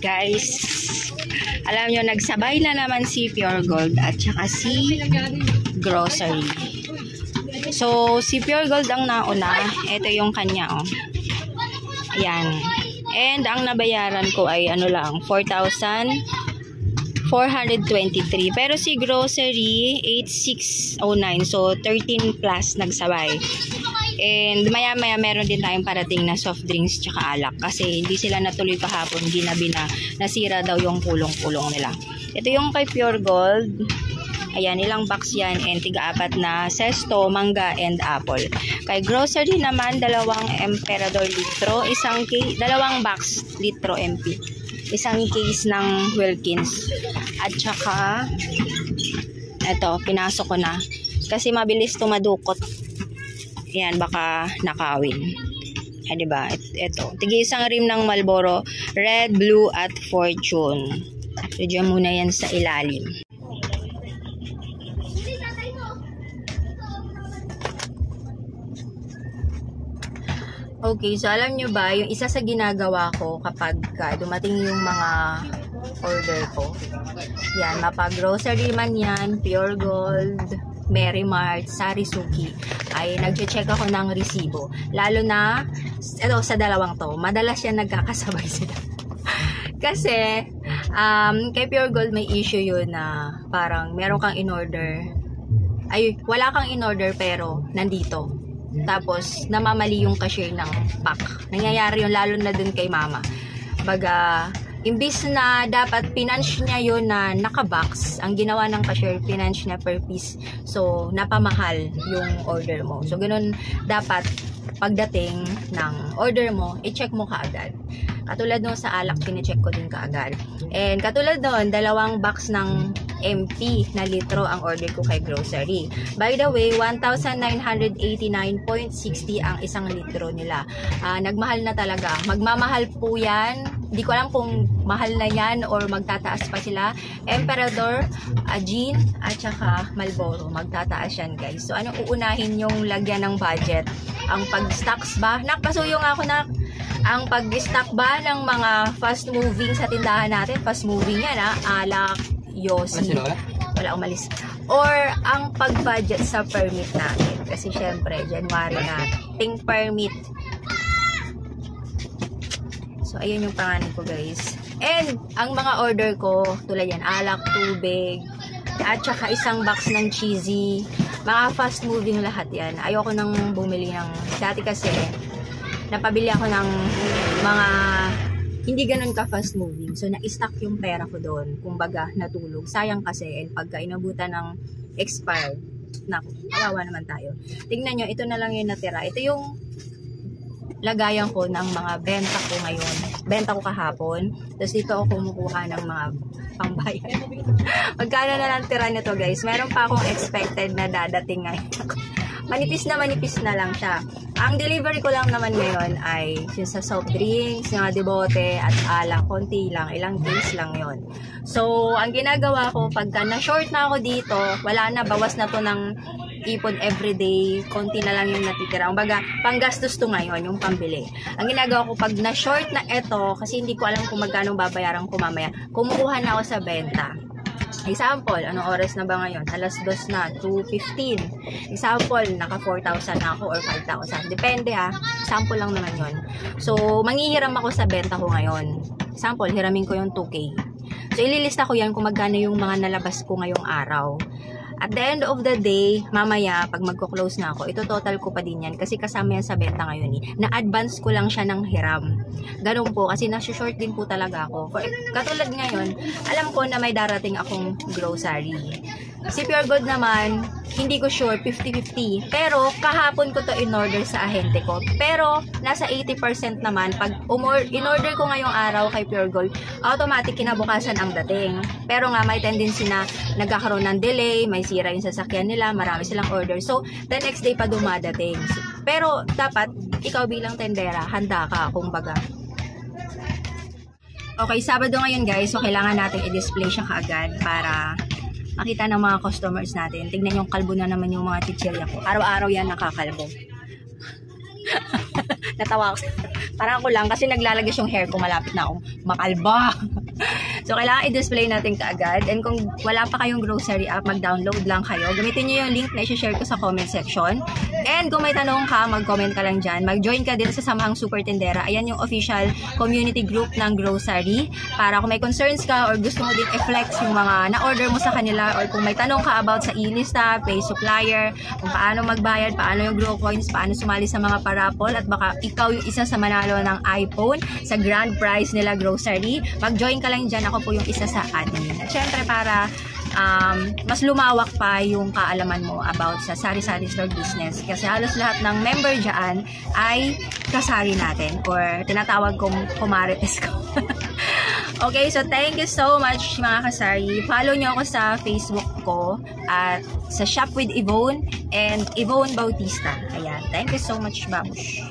Guys, alam nyo, nagsabay na naman si Pure Gold at saka si Grocery. So, si Pure Gold ang nauna. Ito yung kanya, oh. Ayan. And ang nabayaran ko ay ano lang, 4,423. Pero si Grocery, 8,609. So, 13 plus nagsabay. And maya-maya meron din tayong parating na soft drinks tsaka alak. Kasi hindi sila natuloy kahapon. Ginabi na nasira daw yung kulong-kulong nila. Ito yung kay Pure Gold. Ayan, ilang box yan. And tiga-apat na sesto, mangga, and apple. Kay Grocery naman, dalawang Emperador litro. Dalawang box litro MP. Isang case ng Wilkins. At saka, eto, pinasok ko na. Kasi mabilis tumadukot. Yan, baka nakawin. Ay, diba? Ito. Tigi isang rim ng Marlboro. Red, blue, at fortune. So, dyan muna yan sa ilalim. Okay, so alam nyo ba, yung isa sa ginagawa ko kapag dumating yung mga order ko. Yan, mapa-grocery man yan, Pure Gold, Mary Mart, Sarisuki, ay nagche-check ako ng resibo. Lalo na, ito sa dalawang to, madalas yan nagkakasabay sila. Kasi, kay Pure Gold may issue yun na parang meron kang in-order, ay wala kang in-order pero nandito. Tapos, namamali yung cashier ng pack. Nangyayari yun lalo na dun kay mama. Baga, imbis na dapat pinanch niya yun na nakabox, ang ginawa ng cashier, pinanch niya per piece. So, napamahal yung order mo. So, ganun dapat pagdating ng order mo, i-check mo kaagad. Katulad nung sa alak, pine-check ko din kaagad. And katulad nun, dalawang box ng MP na litro ang order ko kay Grocery. By the way, 1,989.60 ang isang litro nila. Nagmahal na talaga. Magmamahal po yan. Hindi ko alam kung mahal na yan or magtataas pa sila. Emperador, Gin, at saka Marlboro. Magtataas yan, guys. So, anong uunahin yung lagyan ng budget? Ang pag-stocks ba? Nakpasuyo nga ako na ang pag-stock ba ng mga fast moving sa tindahan natin? Fast moving yan, alak, yosi. Wala umalis. Or ang pag-budget sa permit natin. Kasi syempre, January na. Ting permit. So, ayun yung pangalan ko, guys. And, ang mga order ko, tulad yan, alak, tubig, at saka isang box ng cheesy. Mga fast moving lahat yan. Ayoko nang bumili ng, dati kasi, napabili ako ng mga hindi ganun ka fast moving. So, na-stock yung pera ko doon. Kumbaga, natulog. Sayang kasi, and pagka inabutan ng expired, naku, kawawa naman tayo. Tingnan nyo, ito na lang yung natira. Ito yung lagayan ko ng mga benta ko ngayon. Benta ko kahapon. Tapos dito ako kumukuha ng mga pambayan. Magkano na lang tira nito, guys? Meron pa akong expected na dadating ngayon. Manipis na lang siya. Ang delivery ko lang naman ngayon ay yung sa soft drinks, yung debote at alak, konti lang, ilang days lang yon. So, ang ginagawa ko, pagka na-short na ako dito, wala na, bawas na to ng ipon everyday, konti na lang yung natitira. Ang baga, panggastos to ngayon, yung pambili. Ang ginagawa ko, pag na-short na ito, kasi hindi ko alam kung magkano babayaran ko mamaya, kumukuha na ako sa benta. Example, anong oras na ba ngayon? Alas 2 na, 2:15. Example, naka 4,000 na ako or 5,000. Depende ha. Example lang naman yon. So, manghihiram ako sa benta ko ngayon. Example, hiramin ko yung 2K. So, ililista ko yan kung magkano yung mga nalabas ko ngayong araw. At the end of the day, mamaya, pag magko-close na ako, ito total ko pa din yan kasi kasama yan sa benta ngayon Na-advance ko lang siya ng hiram. Ganun po, kasi nasa-short din po talaga ako. Katulad ngayon, alam ko na may darating akong grocery. Si Pure Gold naman, hindi ko sure, 50-50. Pero, kahapon ko to in-order sa ahente ko. Pero, nasa 80% naman, pag in-order ko ngayong araw kay Pure Gold, automatic kinabukasan ang dating. Pero nga, may tendency na nagkakaroon ng delay, may sira yung sasakyan nila, marami silang order. So, the next day pa dumadating. Pero, dapat, ikaw bilang tendera, handa ka, kumbaga. Okay, Sabado ngayon guys, so kailangan natin i-display siya kaagad para makita ng mga customers natin. Tignan yung kalbo na naman yung mga chichirya ko. Araw-araw yan nakakalbo. Natawa ako. Parang ako lang kasi naglalagay yung hair ko, malapit na akong makalba. So, kailangan i-display natin kaagad. And kung wala pa kayong grocery app, mag-download lang kayo. Gamitin nyo yung link na i-share ko sa comment section. And kung may tanong ka, mag-comment ka lang dyan. Mag-join ka din sa Samahang Super Tindera. Ayan yung official community group ng grocery. Para kung may concerns ka or gusto mo din i-flex yung mga na-order mo sa kanila, or kung may tanong ka about sa e-lista, pay supplier, kung paano magbayad, paano yung grow coins, paano sumali sa mga parapol, at baka ikaw yung isa sa manalo ng iPhone sa grand prize nila grocery, mag-join ka lang dyan. Ako po yung isa sa admin. At syempre para mas lumawak pa yung kaalaman mo about sa sari-sari store business. Kasi halos lahat ng member dyan ay kasari natin or tinatawag kong kumarites ko. Okay, so thank you so much mga kasari. Follow nyo ako sa Facebook ko at sa Shop with Yvonne and Yvonne Bautista. Ayan, thank you so much, babush.